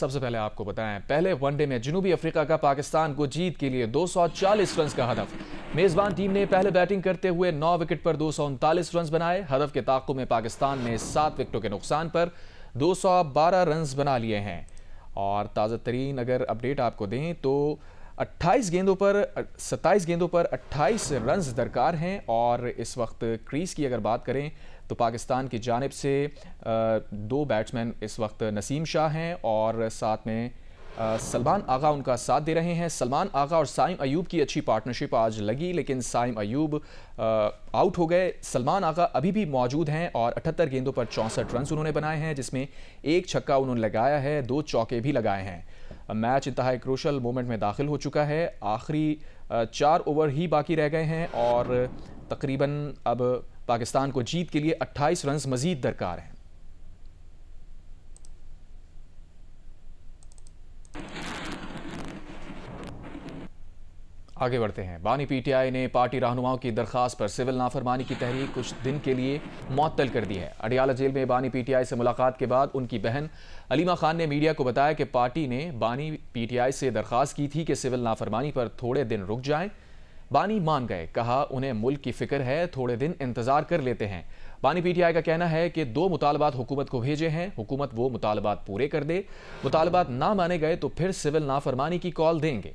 सबसे पहले आपको बताएं, पहले वनडे में जनूबी अफ्रीका का पाकिस्तान को जीत के लिए 240 रन का हदफ। मेजबान टीम ने पहले बैटिंग करते हुए 9 विकेट पर 239 रन बनाए। हदफ के ताक़ुब में पाकिस्तान ने 7 विकेटों के नुकसान पर 212 रन बना लिए हैं। और ताज़ा तरीन अगर अपडेट आपको दें तो 27 गेंदों पर 28 रन दरकार हैं। और इस वक्त क्रीज की अगर बात करें तो पाकिस्तान की जानिब से 2 बैट्समैन इस वक्त नसीम शाह हैं और साथ में सलमान आगा उनका साथ दे रहे हैं। सलमान आगा और साइम अयूब की अच्छी पार्टनरशिप आज लगी, लेकिन साइम अयूब आउट हो गए। सलमान आगा अभी भी मौजूद हैं और 78 गेंदों पर 64 रन उन्होंने बनाए हैं, जिसमें 1 छक्का उन्होंने लगाया है, 2 चौके भी लगाए हैं। मैच इंतहाई क्रूशल मोमेंट में दाखिल हो चुका है। आखिरी 4 ओवर ही बाकी रह गए हैं और तकरीबन अब पाकिस्तान को जीत के लिए 28 रन मजीद दरकार हैं। आगे बढ़ते हैं। बानी पीटीआई ने पार्टी रहनुमाओं की दरखास्त पर सिविल नाफरमानी की तहरीक कुछ दिन के लिए मुअत्तल कर दी है। अडियाला जेल में बानी पीटीआई से मुलाकात के बाद उनकी बहन अलीमा खान ने मीडिया को बताया कि पार्टी ने बानी पीटीआई से दरखास्त की थी कि सिविल नाफरमानी पर थोड़े दिन रुक जाएं। बानी मान गए, कहा उन्हें मुल्क की फिक्र है, थोड़े दिन इंतजार कर लेते हैं। बानी पीटीआई का कहना है कि 2 मुतालबात हुकूमत को भेजे हैं, हुकूमत वो मुतालबात पूरे कर दे। मुतालबात ना माने गए तो फिर सिविल नाफरमानी की कॉल देंगे।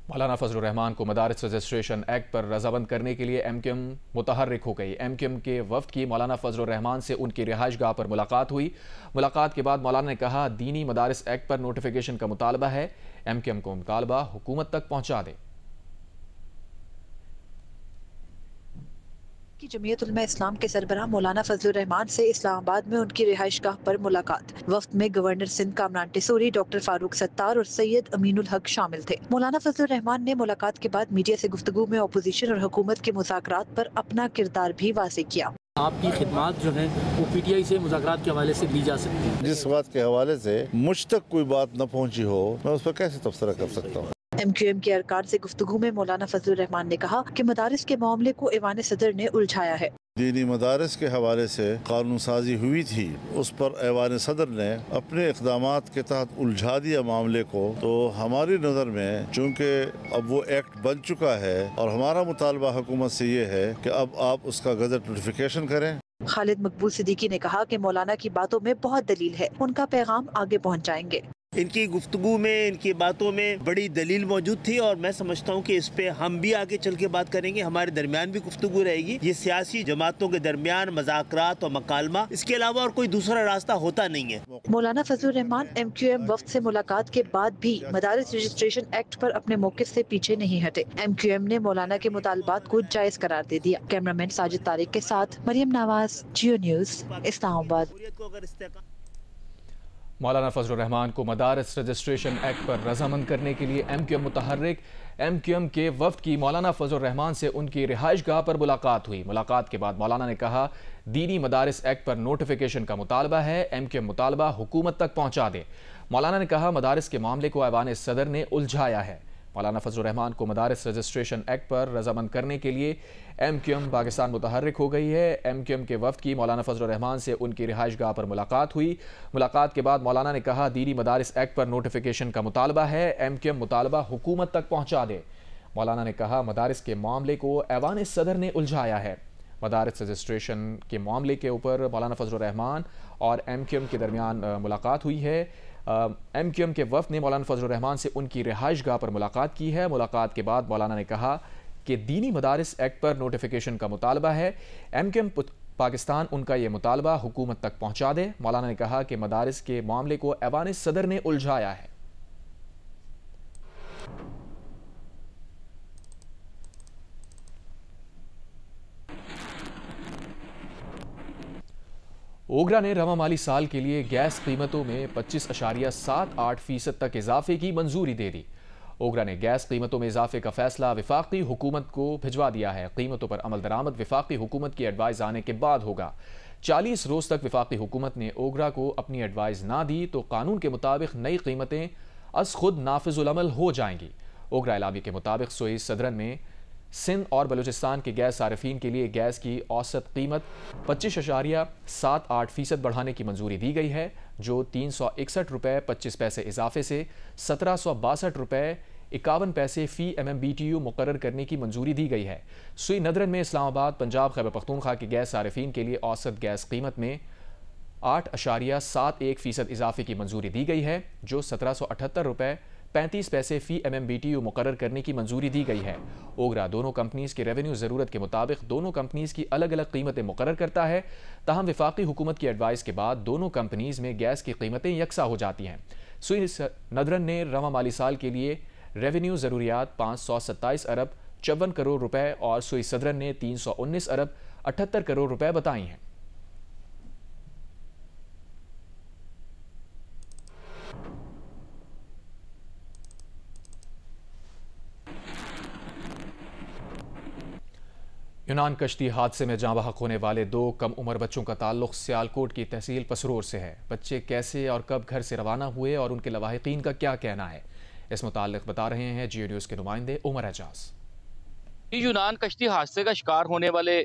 मौलाना फजलुर रहमान को मदारिस रजिस्ट्रेशन एक्ट पर रजामंद करने के लिए एमक्यूएम मुतहर्रिक हो गई। एमक्यूएम के वफ्द की मौलाना फजलुर रहमान से उनकी रिहाइशगाह पर मुलाकात हुई। मुलाकात के बाद मौलाना ने कहा, दीनी मदारिस एक्ट पर नोटिफिकेशन का मुतालबा है, एमक्यूएम को मुतालबा हुकूमत तक पहुंचा दे। की जमीयत उलमा इस्लाम के सरबराह मौलाना फजलुर रहमान से इस्लामाबाद में उनकी रिहाइशगाह पर मुलाकात। वफ्द में गवर्नर सिंध कामरान टिसोरी, डॉक्टर फारूक सत्तार और सैयद अमीनुल हक शामिल थे। मौलाना फजलुर रहमान ने मुलाकात के बाद मीडिया से गुफ्तगू में अपोजिशन और हुकूमत के मुज़ाकरात पर अपना किरदार भी वाज़ेह किया। आपकी खिदमात जो है वो पीटीआई से मुज़ाकरात के हवाले से ली जा सकती है। जिस बात के हवाले से मुझ तक कोई बात न पहुँची हो, मैं उस पर कैसे तबसरा कर सकता हूँ। एमक्यूएम के अरकान से गुफ्तगू में मौलाना फजलुर रहमान ने कहा कि मदारिस के मामले को ऐवान सदर ने उलझाया है। दीनी मदारिस के हवाले से कानून साजी हुई थी, उस पर ऐवान सदर ने अपने इक़दामात के तहत उलझा दिया मामले को। तो हमारी नज़र में चूँकि अब वो एक्ट बन चुका है और हमारा मुतालबा हुकूमत से ये है कि अब आप उसका गज़ट नोटिफिकेशन करें। खालिद मकबूल सिद्दीकी ने कहा कि मौलाना की बातों में बहुत दलील है, उनका पैगाम आगे पहुँचाएंगे। इनकी गुफ्तगू में, इनकी बातों में बड़ी दलील मौजूद थी और मैं समझता हूँ कि इस पे हम भी आगे चल के बात करेंगे। हमारे दरमियान भी गुफ्तगू रहेगी। ये सियासी जमातों के दरमियान मज़ाकरात और मकालमा, इसके अलावा और कोई दूसरा रास्ता होता नहीं है। मौलाना फजलुर रहमान एमक्यूएम वफ्द से मुलाकात के बाद भी मदारिस रजिस्ट्रेशन एक्ट पर अपने मौक़िफ़ से पीछे नहीं हटे। एमक्यूएम ने मौलाना के मुतालबात को जायज करार दे दिया। कैमरामैन साजिद तारिक के साथ मरियम नवाज, जियो न्यूज़, इस्लामाबाद। मौलाना फजलुर रहमान को मदारिस रजिस्ट्रेशन एक्ट पर रजामंद करने के लिए एमक्यूएम मुतहर्रिक। एमक्यूएम के वफ्द की मौलाना फजलुर रहमान से उनकी रिहाइशगाह पर मुलाकात हुई। मुलाकात के बाद मौलाना ने कहा, दीनी मदारिस एक्ट पर नोटिफिकेशन का मुतालबा है, एमक्यूएम मुतालबा हुकूमत तक पहुंचा दे। मौलाना ने कहा, मदारिस के मामले को ऐवान सदर ने उलझाया है। मौलाना फजलुर रहमान को मदारिस रजिस्ट्रेशन एक्ट पर रजामंद करने के लिए एमक्यूएम पाकिस्तान मुतहर्रिक हो गई है। एमक्यूएम के वफ्द की मौलाना फजलुर रहमान से उनकी रिहाइशगाह पर मुलाकात हुई। मुलाकात के बाद मौलाना ने कहा, दीनी मदारिस एक्ट पर नोटिफिकेशन का मुतालबा है, एमक्यूएम मुतालबा हुकूमत तक पहुँचा दे। मौलाना ने कहा, मदारिस के मामले को ऐवान सदर ने उलझाया है। मदारिस रजिस्ट्रेशन के मामले के ऊपर मौलाना फजलुर रहमान और एमक्यूएम के दरमियान मुलाकात हुई है। एमक्यूएम के वफ्द ने मौलाना फजलुर रहमान से उनकी रिहाइशगाह पर मुलाकात की है। मुलाकात के बाद मौलाना ने कहा कि दीनी मदारिस एक्ट पर नोटिफिकेशन का मुतालबा है, एमक्यूएम पाकिस्तान उनका ये मुतालबा हुकूमत तक पहुँचा दे। मौलाना ने कहा कि मदारिस के मामले को ऐवान सदर ने उलझाया है। ओगरा ने रवा माली साल के लिए गैस कीमतों में 25.78% तक इजाफे की मंजूरी दे दी। ओगरा ने गैस कीमतों में इजाफे का फैसला वफाकी हुकूमत को भिजवा दिया है। कीमतों पर अमल दरामद वफाकी हुकूमत की एडवाइस आने के बाद होगा। 40 रोज तक वफाकी हुकूमत ने ओगरा को अपनी एडवाइस ना दी तो कानून के मुताबिक नई कीमतें अज खुद नाफिजुल अमल हो जाएंगी। ओगरा इलामी के मुताबिक सोई सदरन में सिंध और बलूचिस्तान के गैस सार्फिन के लिए गैस की औसत कीमत 25.78% बढ़ाने की मंजूरी दी गई है, जो 361 रुपये 25 पैसे इजाफे से 1762 रुपये 51 पैसे फी MMBTU मुकर्रर करने की मंजूरी दी गई है। सुई नदरन में इस्लामाबाद, पंजाब, खैबर पख्तूनख्वा के गैस सार्फिन के लिए औसत गैस कीमत में 8.71% इजाफे की मंजूरी दी गई है, जो 1778 रुपये 35 पैसे फी MMBTU मुकर्रर करने की मंजूरी दी गई है। ओगरा दोनों कंपनीज की रेवेन्यू ज़रूरत के मुताबिक दोनों कंपनीज की अलग अलग कीमतें मुकर्रर करता है। ताहम वफाकी हुकूमत की एडवाइस के बाद दोनों कंपनीज में गैस की कीमतें यकसा हो जाती हैं। सुई नदरन ने रवा माली साल के लिए रेवेन्यू ज़रूरियात 527 अरब 54 करोड़ रुपए और सुई सदरन ने 319 अरब 78 करोड़ रुपए बताई हैं। यूनान कश्ती हादसे में जाँ बहक होने वाले 2 कम उम्र बच्चों का ताल्लुक सियालकोट की तहसील पसरूर से है। बच्चे कैसे और कब घर से रवाना हुए और उनके लवाहिकीन का क्या कहना है, इस मुताल्लिक बता रहे हैं जियो न्यूज़ के नुमाइंदे उमर एजाज। यूनान कश्ती हादसे का शिकार होने वाले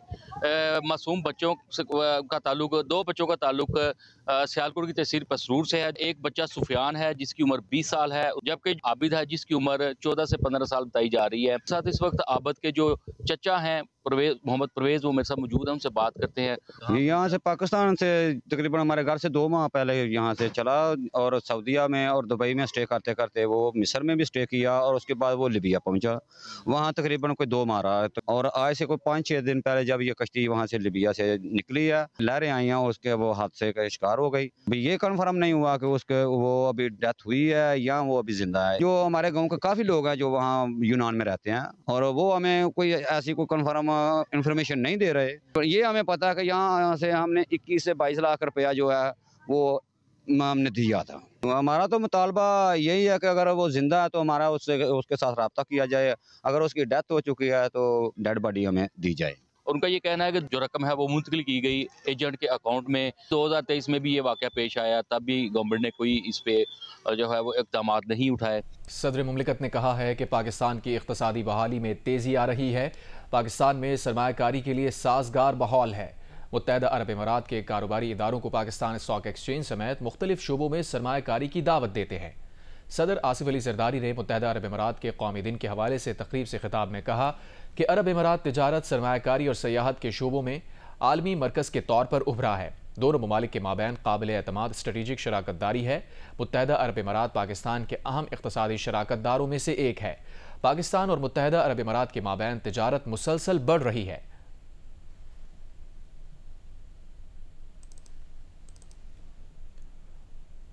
मासूम बच्चों का ताल्लुक 2 बच्चों का ताल्लुक सियालकोट की तहसील पसरूर से है। एक बच्चा सुफियान है जिसकी उम्र 20 साल है, जबकि आबिद है जिसकी उम्र 14 से 15 साल बताई जा रही है। साथ इस वक्त आबिद के जो चचा हैं मोहम्मद परवेज, वो मेरे साथ मौजूद हैं, उनसे बात करते हैं। यहाँ से पाकिस्तान से तकरीबन हमारे घर से 2 माह पहले यहाँ से चला और सऊदीया में और दुबई में स्टे करते करते वो मिस्र में भी स्टे किया और उसके बाद वो लीबिया पहुँचा। वहाँ तकरीबन कोई 2 माह रहा और आज से कोई 5-6 दिन पहले जब ये कश्ती वहाँ से लीबिया से निकली है, लहरें आई हैं, उसके वो हादसे का शिकार हो गई। ये कन्फर्म नहीं हुआ कि उसके वो अभी डेथ हुई है या वो अभी जिंदा है। जो हमारे गाँव के काफ़ी लोग हैं जो वहाँ यूनान में रहते हैं और वो हमें कोई ऐसी कोई कन्फर्म इंफॉर्मेशन नहीं दे रहे। तो ये हमें पता है कि यहाँ से हमने 21 से 22 लाख रुपया जो है वो हमने दिया था। हमारा तो मुतालबा यही है कि अगर वो जिंदा है तो हमारा उसके साथ रब्ता किया जाए, अगर उसकी डेथ हो चुकी है तो डेड बॉडी हमें दी जाए। उनका ये कहना है कि जो रकम है वो मुंतकिल की गई एजेंट के अकाउंट में। 2023 में भी ये वाक़या पेश आया, तब भी गवर्नमेंट ने कोई इस पे जो है वो इक़दाम नहीं उठाए। सदर मुमलिकत ने कहा है कि पाकिस्तान की इक़्तिसादी बहाली में तेज़ी आ रही है। पाकिस्तान में सरमायाकारी के लिए साजगार माहौल है। मुत्तहदा अरब इमारात के कारोबारी इदारों को पाकिस्तान स्टॉक एक्सचेंज समेत मुख्तलिफ शोबों में सरमायाकारी की दावत देते हैं। सदर आसिफ अली जरदारी ने मुत्तहदा अरब इमारात के कौमी दिन के हवाले से तकरीब से खिताब में कहा कि अरब इमारात तिजारत, सरमायाकारी और सयाहत के शोबों में आलमी मरकज़ के तौर पर उभरा है। दोनों ममालिक के माबैन काबिल एतमाद स्ट्रेटेजिक शराकत दारी है। मुत्तहदा अरब इमारात पाकिस्तान के अहम इक़्तिसादी शराकत दारों में से एक है। पाकिस्तान और मुत्तहदा अरब इमारात के माबैन तिजारत मुसलसल बढ़ रही है।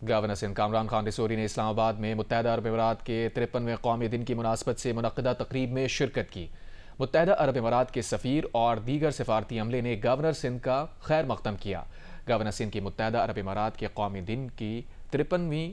गवर्नर सिंध कामरान खान रिसोरी ने इस्लामाबाद में मुत्तहदा अरब इमारात के 53वें कौमी दिन की मुनासबत से मुनक़्क़दा तकरीब में शिरकत की। मुत्तहदा अरब इमारात के सफ़ीर और दीगर सिफारती अमले ने गवर्नर सिंध का खैर मक़दम किया। गवर्नर सिंध की मुत्तहदा अरब इमारात के कौमी दिन की 53वीं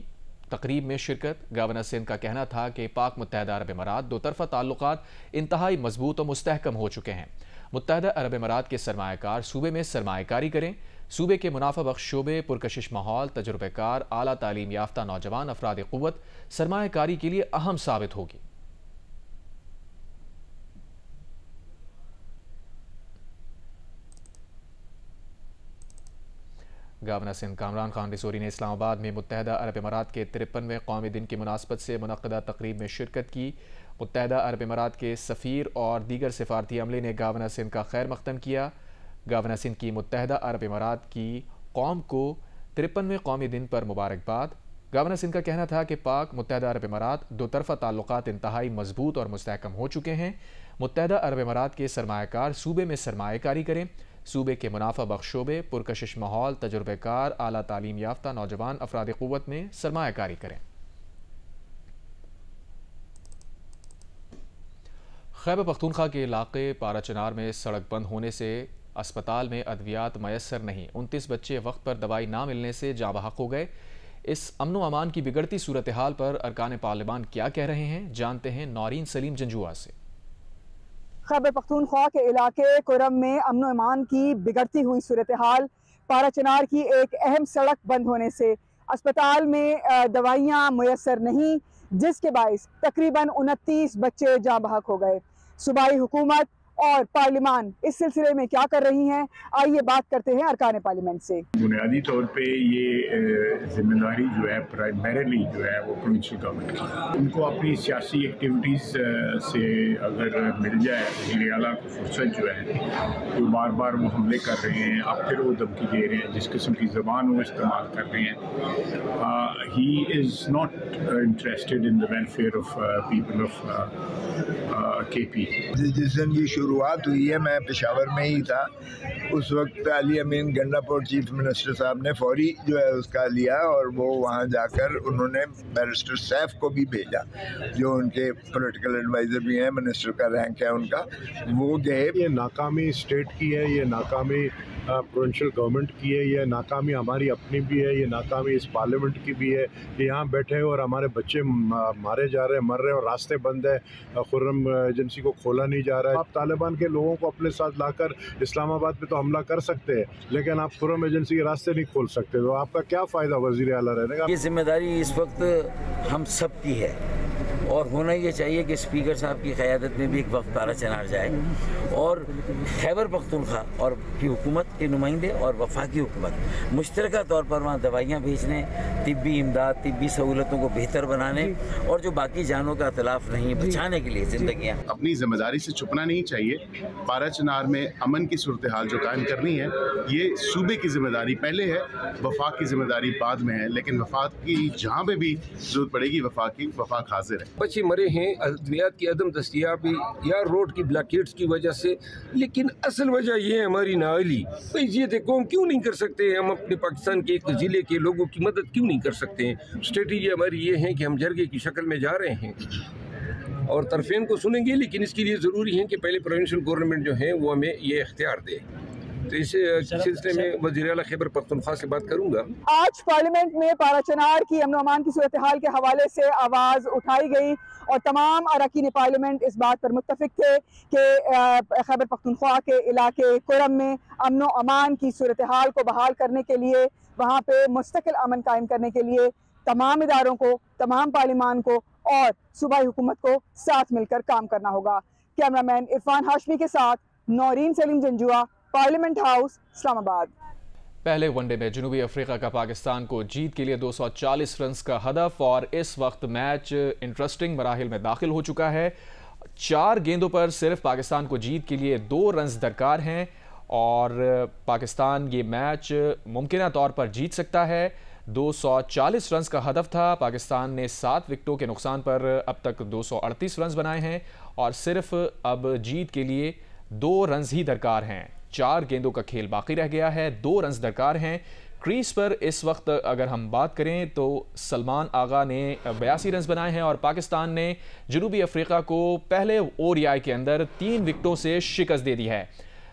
तकरीब में शिरकत। गवर्नर सिंध का कहना था कि पाक मुत्तहदा अरब इमारात दोतरफ़ा ताल्लुकात इंतहाई मजबूत और मुस्तहकम हो चुके हैं। मुत्तहदा अरब इमारात के सरमायाकार सूबे में सरमायाकारी करें। सूबे के मुनाफा बख्श शोबे, पुरकशिश माहौल, तजुर्बेकार, आला तालीम याफ्ता नौजवान अफराद क़ुव्वत सरमायाकारी के लिए अहम साबित होगी। गवर्नर सिंध कामरान खान रिसोरी ने इस्लामाबाद में मुत्तहदा अरब इमारात के 53वें कौमी दिन की मुनासबत से मुनक़्क़दा तकरीब में शिरकत की। मुत्तहदा अरब इमारात के सफ़ीर और दीगर सिफारती अमले ने गवर्नर सिंध का खैर मक़दम किया। गवर्नर सिंध की मुत्तहदा अरब इमारात की कौम को 53वें कौमी दिन पर मुबारकबाद। गवर्नर सिंध का कहना था कि पाक मुत्तहदा अरब इमारात दोतरफ़ा ताल्लुकात इंतहाई मजबूत और मुस्तहकम हो चुके हैं। मुत्तहदा अरब इमारात के सरमायाकार सूबे में सरमायाकारी करें। सूबे के मुनाफा बख्श शोबे, पुरकशिश माहौल, तजुर्बेकार, आला तालीम याफ्ता नौजवान अफराद क़ुव्वत में सरमायाकारी करें। खैबर पख्तूनख्वा के इलाके पाराचनार में सड़क बंद होने से अस्पताल में अद्वियात मैसर नहीं। 29 बच्चे वक्त पर दवाई ना मिलने से जाँ बहक हो गए। इस अमन अमान की बिगड़ती सूरत हाल पर अरकान पार्लियामान क्या कह रहे हैं, जानते हैं नौरीन सलीम जंजुआ से। खैबर पख्तूनख्वा के इलाके कुरम में अमन अमान की बिगड़ती हुई सूरत हाल, पाराचनार की एक अहम सड़क बंद होने से अस्पताल में दवाइयाँ मुयसर नहीं, जिसके बायस तकरीबन 29 बच्चे जाँ बहक हो गए। सूबाई हुकूमत और पार्लिमान इस सिलसिले में क्या कर रही हैं, आइए बात करते हैं अरकान पार्लियामेंट से। बुनियादी तौर पे ये जिम्मेदारी जो है प्राइमरीली जो है वो प्रोविंशियल गवर्नमेंट की, उनको अपनी सियासी एक्टिविटीज़ से अगर मिल जाए वज़ीर आला को फुर्सत जो है, तो बार बार वो हमले कर रहे हैं, अब फिर वो धमकी दे रहे हैं, जिस किस्म की ज़बान वो इस्तेमाल कर रहे हैं, he is not interested in the welfare of people of KP। जिस दिन ये शुरुआत हुई है मैं पेशावर में ही था, उस वक्त अली अमीन गंडापुर चीफ मिनिस्टर साहब ने फौरी जो है उसका लिया और वो वहाँ जाकर उन्होंने बैरिस्टर सैफ को भी भेजा जो उनके पॉलिटिकल एडवाइज़र भी हैं, मिनिस्टर का रैंक है उनका, वो गए। ये नाकामी स्टेट की है, ये नाकामी प्रोविंशियल गवर्नमेंट की है, ये नाकामी हमारी अपनी भी है, ये नाकामी इस पार्लियामेंट की भी है कि यहाँ बैठे और हमारे बच्चे मारे जा रहे हैं, मर रहे हैं और रास्ते बंद है, खुर्रम एजेंसी को खोला नहीं जा रहा है। आप तालिबान के लोगों को अपने साथ लाकर इस्लामाबाद पे तो हमला कर सकते हैं, लेकिन आप खुर्रम एजेंसी के रास्ते नहीं खोल सकते, तो आपका क्या फ़ायदा वज़ीर आला रहने का। ये जिम्मेदारी इस वक्त हम सब की है और होना ये चाहिए कि स्पीकर साहब की क़यादत में भी एक वक्त पारा चनार जाए और खैबर पख्तूनख्वा और की हुकूमत के नुमाइंदे और वफाकी हुकूमत मुश्तरका तौर पर वहाँ दवाइयाँ भेजने, तिब्बी इमदाद, तिब्बी सहूलतों को बेहतर बनाने और जो बाकी जानों का इतलाफ नहीं बचाने के लिए ज़िंदगियाँ। अपनी जिम्मेदारी से छुपना नहीं चाहिए। पारा चनार में अमन की सूरत हाल जो कायम करनी है, ये सूबे की जिम्मेदारी पहले है, वफाक की जिम्मेदारी बाद में है, लेकिन वफाक की जहाँ पे भी जरूरत पड़ेगी वफाक हाजिर है। बच्चे मरे हैं अद्वियात की अदम दस्तियाबी या रोड की ब्लॉकेट्स की वजह से, लेकिन असल वजह ये है हमारी नाअहली। हैसियत कौम क्यों नहीं कर सकते हैं, हम अपने पाकिस्तान के एक ज़िले के लोगों की मदद क्यों नहीं कर सकते हैं। स्ट्रेटजी हमारी ये है कि हम जरगे की शक्ल में जा रहे हैं और तरफेन को सुनेंगे, लेकिन इसके लिए ज़रूरी है कि पहले प्रोविंशियल गवर्नमेंट जो है वो हमें ये इख्तियार दे। तो इस सिलसिले में वज़ीर आला खैबर पख्तूनख्वा से बात करूंगा। आज पार्लियामेंट में पारा चनार की अमन अमान की सूरत हाल के हवाले से आवाज़ उठाई गई और तमाम अरकान पार्लियामेंट इस बात पर मुत्तफिक थे कि खैबर पख्तूनख्वा के इलाके कुरम में अमन अमान की सूरत हाल को बहाल करने के लिए, वहाँ पे मुस्तकिल अमन कायम करने के लिए तमाम इदारों को, तमाम पार्लिमान को और सूबाई हुकूमत को साथ मिलकर काम करना होगा। कैमरामैन इरफान हाशमी के साथ नौरीन सलीम जंजुआ, पार्लियामेंट हाउस, इस्लामाबाद। पहले वनडे में जनूबी अफ्रीका का पाकिस्तान को जीत के लिए 240 रन का हदफ और इस वक्त मैच इंटरेस्टिंग मराहिल में दाखिल हो चुका है। 4 गेंदों पर सिर्फ पाकिस्तान को जीत के लिए 2 रन दरकार हैं और पाकिस्तान ये मैच मुमकिन तौर पर जीत सकता है। 240 रन का हदफ था। पाकिस्तान ने 7 विकेटों के नुकसान पर अब तक 238 रन बनाए हैं और सिर्फ अब जीत के लिए 2 रन ही दरकार हैं। 4 गेंदों का खेल बाकी रह गया है, 2 रन दरकार हैं। क्रीज पर इस वक्त अगर हम बात करें तो सलमान आगा ने 82 रन बनाए हैं और पाकिस्तान ने जनूबी अफ्रीका को पहले ODI के अंदर 3 विकेटों से शिकस्त दे दी है।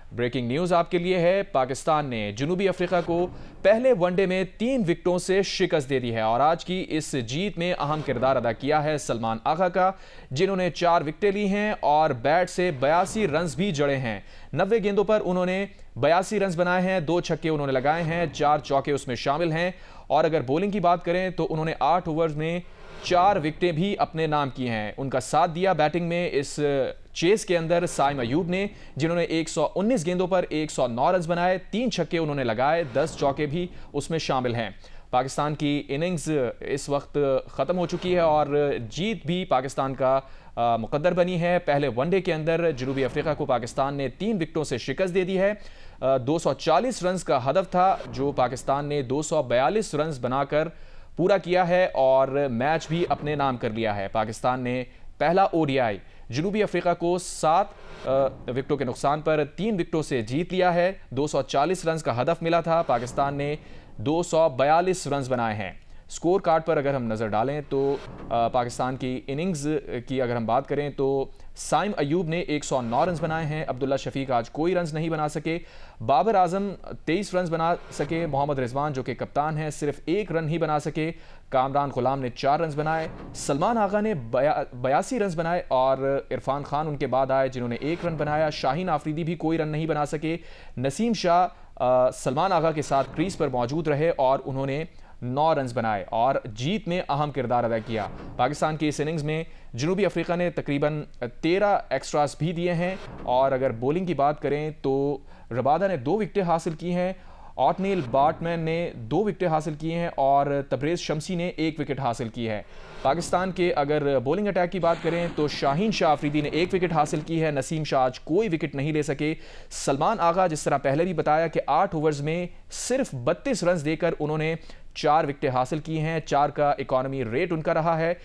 ब्रेकिंग न्यूज़ आपके लिए है, पाकिस्तान ने जनूबी अफ्रीका को पहले वनडे में 3 विकेटों से शिकस्त दे दी है और आज की इस जीत में अहम किरदार अदा किया है सलमान आगा का, जिन्होंने 4 विकेटें ली हैं और बैट से 82 रन भी जड़े हैं। 90 गेंदों पर उन्होंने 82 रन बनाए हैं, 2 छक्के उन्होंने लगाए हैं, 4 चौके उसमें शामिल हैं और अगर बॉलिंग की बात करें तो उन्होंने 8 ओवर्स में 4 विकेटें भी अपने नाम की हैं। उनका साथ दिया बैटिंग में इस चेस के अंदर साइम अयूब ने, जिन्होंने 119 गेंदों पर 109 रन बनाए, 3 छक्के उन्होंने लगाए, 10 चौके भी उसमें शामिल हैं। पाकिस्तान की इनिंग्स इस वक्त ख़त्म हो चुकी है और जीत भी पाकिस्तान का मुकद्दर बनी है। पहले वनडे के अंदर जनूबी अफ्रीका को पाकिस्तान ने 3 विकेटों से शिकस्त दे दी है। 240 रन का हदफ था जो पाकिस्तान ने 242 रन बनाकर पूरा किया है और मैच भी अपने नाम कर लिया है। पाकिस्तान ने पहला ODI जनूबी अफ्रीका को 7 विकेटों के नुकसान पर 3 विकेटों से जीत लिया है। 240 रन का हदफ मिला था, पाकिस्तान ने 242 रन बनाए हैं। स्कोर कार्ड पर अगर हम नज़र डालें तो पाकिस्तान की इनिंग्स की अगर हम बात करें तो साइम अयूब ने 109 रन बनाए हैं, अब्दुल्ला शफीक आज कोई रन नहीं बना सके, बाबर आजम 23 रन बना सके, मोहम्मद रिजवान जो कि कप्तान हैं सिर्फ 1 रन ही बना सके, कामरान गुलाम ने 4 रन बनाए, सलमान आगा ने 82 रन बनाए और इरफान खान उनके बाद आए जिन्होंने 1 रन बनाया, शाहीन आफरीदी भी कोई रन नहीं बना सके, नसीम शाह सलमान आगा के साथ क्रीज पर मौजूद रहे और उन्होंने 9 रन बनाए और जीत में अहम किरदार अदा किया। पाकिस्तान की इस इनिंग्स में जनूबी अफ्रीका ने तकरीबन 13 एक्स्ट्रास भी दिए हैं और अगर बॉलिंग की बात करें तो रबादा ने 2 विकेटें हासिल की हैं, ऑटनील बार्टमैन ने 2 विकेटें हासिल की हैं और तबरेज़ शम्सी ने 1 विकेट हासिल की है। पाकिस्तान के अगर बॉलिंग अटैक की बात करें तो शाहीन शाह अफरीदी ने 1 विकेट हासिल की है, नसीम शाह आज कोई विकेट नहीं ले सके। सलमान आगा, जिस तरह पहले भी बताया कि 8 ओवर्स में सिर्फ 32 रन देकर उन्होंने 4 विकेटें हासिल की हैं, 4 का इकॉनमी रेट उनका रहा है।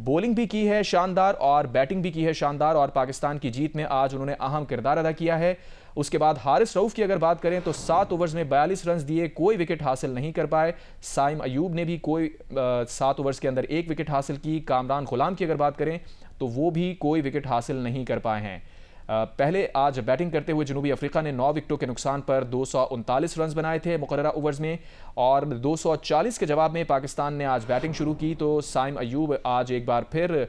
बॉलिंग भी की है शानदार और बैटिंग भी की है शानदार और पाकिस्तान की जीत में आज उन्होंने अहम किरदार अदा किया है। उसके बाद हारिस रऊफ की अगर बात करें तो 7 ओवर्स में 42 रन दिए, कोई विकेट हासिल नहीं कर पाए। साइम अयूब ने भी कोई 7 ओवर्स के अंदर 1 विकेट हासिल की। कामरान गुलाम की अगर बात करें तो वो भी कोई विकेट हासिल नहीं कर पाए हैं। पहले आज बैटिंग करते हुए जनूबी अफ्रीका ने 9 विकेटों के नुकसान पर 239 रन बनाए थे मुकर्ररा ओवर्स में और 240 के जवाब में पाकिस्तान ने आज बैटिंग शुरू की तो साइम अयूब आज एक बार फिर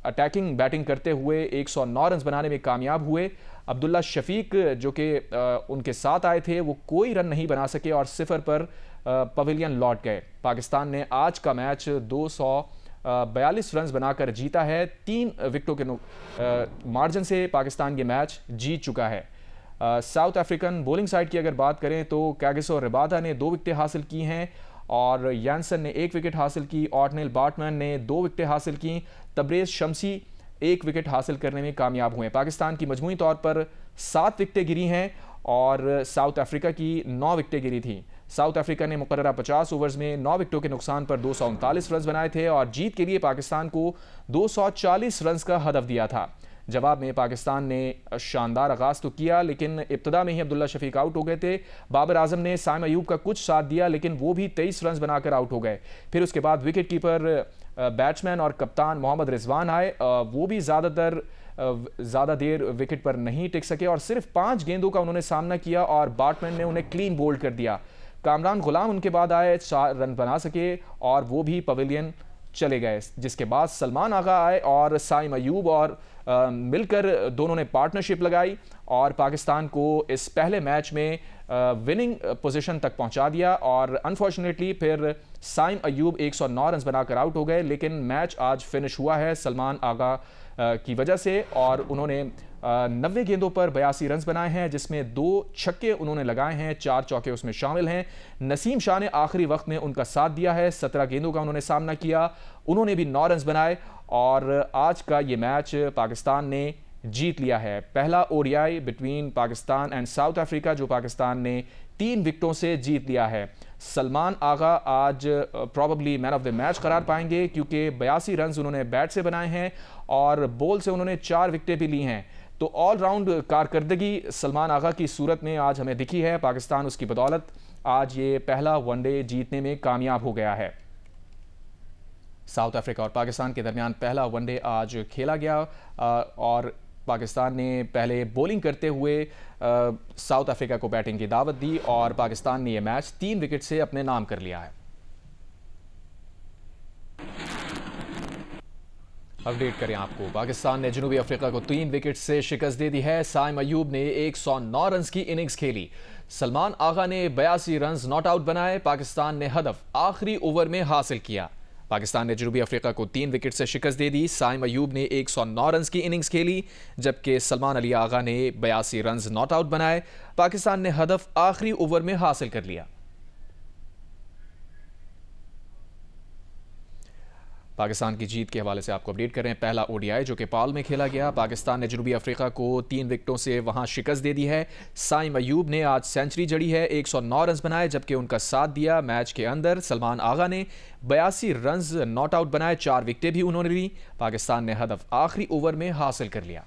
अटैकिंग बैटिंग करते हुए 109 रन बनाने में कामयाब हुए। अब्दुल्ला शफीक जो कि उनके साथ आए थे वो कोई रन नहीं बना सके और 0 पर पवेलियन लौट गए। पाकिस्तान ने आज का मैच 242 रन बनाकर जीता है। 3 विकेटों के मार्जिन से पाकिस्तान ये मैच जीत चुका है। साउथ अफ्रीकन बॉलिंग साइड की अगर बात करें तो कैगिसो रबादा ने 2 विकेटें हासिल की हैं और यानसन ने 1 विकेट हासिल की। ऑटनील बार्टमैन ने 2 विकेटें हासिल की। तबरेज़ शम्सी 1 विकेट हासिल करने में कामयाब हुए। पाकिस्तान की मजमूई तौर पर 7 विकेटें गिरी हैं और साउथ अफ्रीका की 9 विकेटें गिरी थी। साउथ अफ्रीका ने मुकर्ररा 50 ओवर्स में 9 विकेटों के नुकसान पर 239 रन बनाए थे और जीत के लिए पाकिस्तान को 240 रन का हदफ दिया था। जवाब में पाकिस्तान ने शानदार आगाज तो किया लेकिन इब्तदा में ही अब्दुल्ला शफीक आउट हो गए थे। बाबर आजम ने साइम अयूब का कुछ साथ दिया लेकिन वो भी 23 रन बनाकर आउट हो गए। फिर उसके बाद विकेट कीपर बैट्समैन और कप्तान मोहम्मद रिजवान आए, वो भी ज़्यादा देर विकेट पर नहीं टिक सके और सिर्फ 5 गेंदों का उन्होंने सामना किया और बार्टमैन ने उन्हें क्लीन बोल्ड कर दिया। कामरान गुलाम उनके बाद आए, 4 रन बना सके और वो भी पवेलियन चले गए। जिसके बाद सलमान आगा आए और साइम अयूब और मिलकर दोनों ने पार्टनरशिप लगाई और पाकिस्तान को इस पहले मैच में विनिंग पोजीशन तक पहुंचा दिया और अनफॉर्चुनेटली फिर साइम अयूब 109 रन बनाकर आउट हो गए। लेकिन मैच आज फिनिश हुआ है सलमान आगा की वजह से और उन्होंने 90 गेंदों पर 82 रन बनाए हैं जिसमें 2 छक्के उन्होंने लगाए हैं, 4 चौके उसमें शामिल हैं। नसीम शाह ने आखिरी वक्त में उनका साथ दिया है, 17 गेंदों का उन्होंने सामना किया, उन्होंने भी 9 रन बनाए और आज का ये मैच पाकिस्तान ने जीत लिया है। पहला ODI between Pakistan and south Africa जो पाकिस्तान ने 3 विकेटों से जीत लिया है। सलमान आगा आज probably man of the match करार पाएंगे क्योंकि 82 रन उन्होंने बैट से बनाए हैं और बॉल से उन्होंने 4 विकेटें भी ली हैं। तो ऑलराउंड कारकर्दगी सलमान आगा की सूरत में आज हमें दिखी है। पाकिस्तान उसकी बदौलत आज ये पहला वनडे जीतने में कामयाब हो गया है। साउथ अफ्रीका और पाकिस्तान के दरमियान पहला वनडे आज खेला गया और पाकिस्तान ने पहले बॉलिंग करते हुए साउथ अफ्रीका को बैटिंग की दावत दी और पाकिस्तान ने यह मैच 3 विकेट से अपने नाम कर लिया है। अपडेट करें आपको, पाकिस्तान ने जनूबी अफ्रीका को 3 विकेट से शिकस्त दे दी है। साइम अयूब ने 109 रन की इनिंग्स खेली। सलमान आगा ने 82 रन नॉट आउट बनाए। पाकिस्तान ने हदफ आखिरी ओवर में हासिल किया। पाकिस्तान ने जनूबी अफ्रीका को 3 विकेट से शिकस्त दे दी। साइम अयूब ने 109 रन की इनिंग्स खेली जबकि सलमान अली आगा ने 82 रन नॉट आउट बनाए। पाकिस्तान ने हदफ आखिरी ओवर में हासिल कर लिया। पाकिस्तान की जीत के हवाले से आपको अपडेट करें। पहला ओडीआई जो कि पाल में खेला गया, पाकिस्तान ने जनूबी अफ्रीका को 3 विकेटों से वहां शिकस्त दे दी है। साइम अयूब ने आज सेंचुरी जड़ी है, 109 रन बनाए जबकि उनका साथ दिया मैच के अंदर सलमान आगा ने 82 रन नॉट आउट बनाए, 4 विकेटें भी उन्होंने ली। पाकिस्तान ने हदफ आखिरी ओवर में हासिल कर लिया।